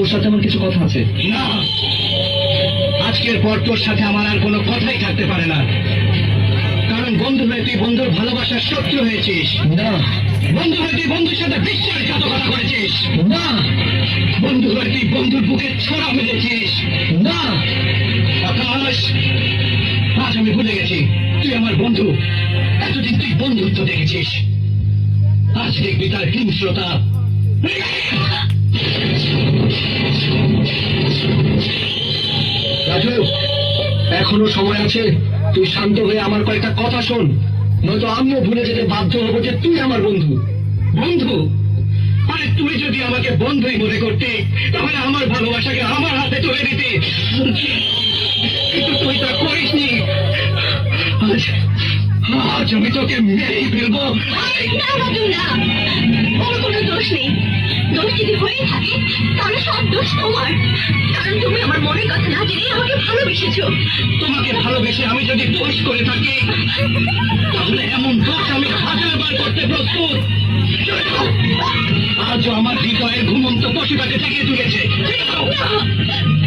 তোর সাথে আমার কিছু কথা আছে। না, আজকের পর তোর সাথে আমার আর কোনো কথাই থাকতে পারে না, কারণ বন্ধু হয়ে তুই বন্ধুর ভালোবাসার শত্রু হয়েছিস। না, বন্ধু হয়ে তুই বন্ধুর সাথে বিশ্বাসঘাতকতা করেছিস। না, বন্ধু হয়ে তুই বন্ধুর বুকে ছোড়া মেরেছিস। না। আকাশ, আজ আমি ভুলে গেছি তুই আমার বন্ধু। এতদিন তুই বন্ধুত্ব দেখেছিস, আজ দেখবি তার হিংস্রতা। রাজু, এখনো সময় আছে, তুই শান্ত হয়ে আমার কয়েকটা কথা শোন, নয়তো আমিও ভুলে যেতে বাধ্য হবো যে তুই আমার বন্ধু। বন্ধু? আরে তুই যদি আমাকে বন্ধুই মনে করতে, তাহলে আমার ভালোবাসাকে আমার হাতে তুলে দিতে, কিন্তু তুই তা করিসনি। আজ আমি তোকে মেরেই ফেলবো। ওর কোনো দোষ নেই। দোষ যদি হয়ে থাকে তাহলে সব দোষ তোমার, কারণ তুমি আমার মনের কথা না জেনে আমাকে ভালোবেসেছো। তোমাকে ভালোবেসে আমি যদি দোষ করে থাকি, তাহলে এমন দোষ আমি 1000বার করতে প্রস্তুত। আজও আমার হৃদয়ের ঘুমন্ত পশুটাকে জেগে তুলেছে।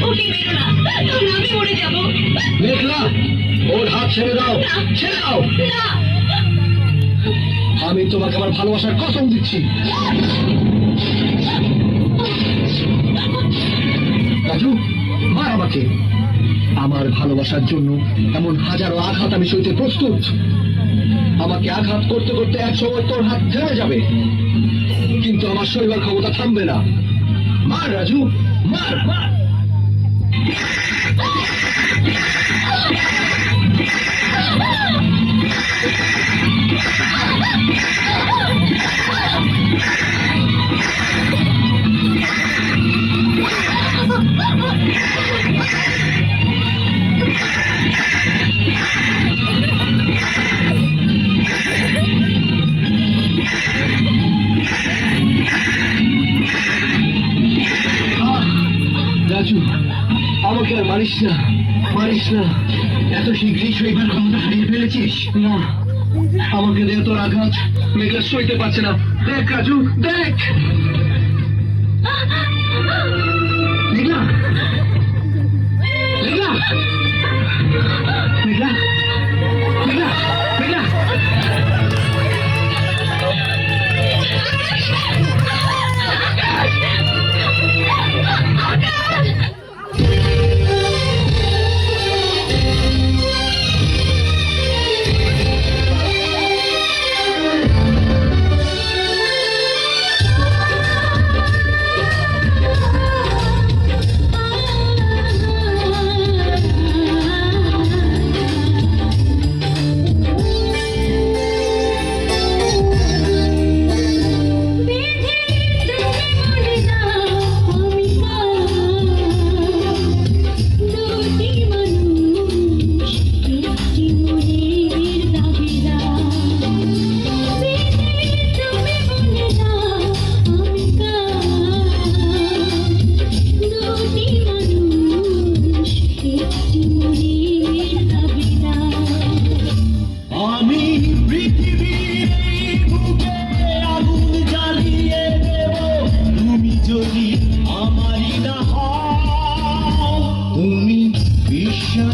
ওকে মেরো না, তাহলে আমি মরে যাবো। মেঘলা, ওর হাত ছেড়ে দাও, ছেড়ে দাও। না, আমি তোমাকে আমার ভালোবাসার কসম দিচ্ছি। রাজু, মার আমাকে। আমার ভালোবাসার জন্য এমন হাজারো আঘাত আমি সইতে প্রস্তুত। আমাকে আঘাত করতে করতে এক সময় তোর হাত থেমে যাবে, কিন্তু আমার শরীরের ক্ষমতা থামবে না। মার রাজু, মার, মার। রাজু, আমাকে আর মারিস না, মারিস না। এত শীঘ্রই সইবার ক্ষমতা হারিয়ে ফেলেছিস? না, আমাকে দে তোর আঘাত। মেঘলা সইতে পারছে না। দেখ রাজু, দেখ। মেঘলা, মেঘলা, মেঘলা, মেঘলা, মেঘলা।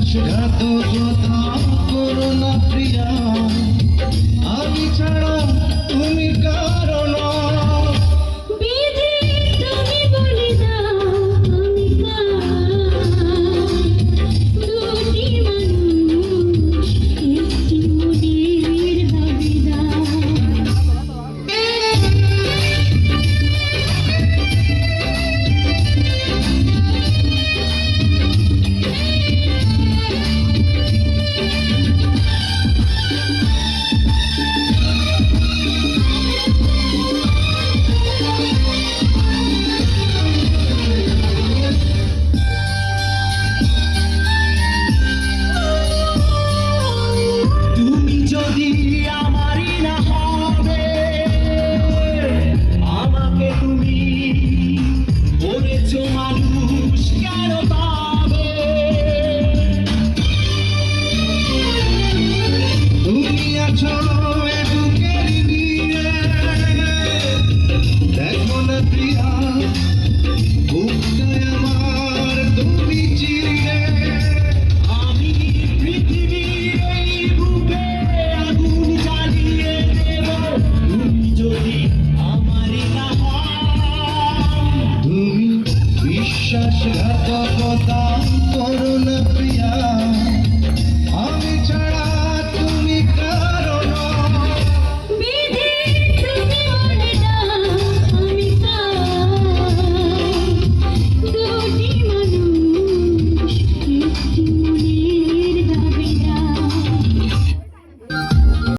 বিশ্বাসঘাতকতা করো না প্রিয়া, আমি ছাড়া তুমি কারো না। বিধি তুমি বলে দাও আমি দুটি মানুষ একটি মনের দাবিদার। তুমি যদি আমারই না হবে, আমাকে তুমি করেছো মানুষ কেন?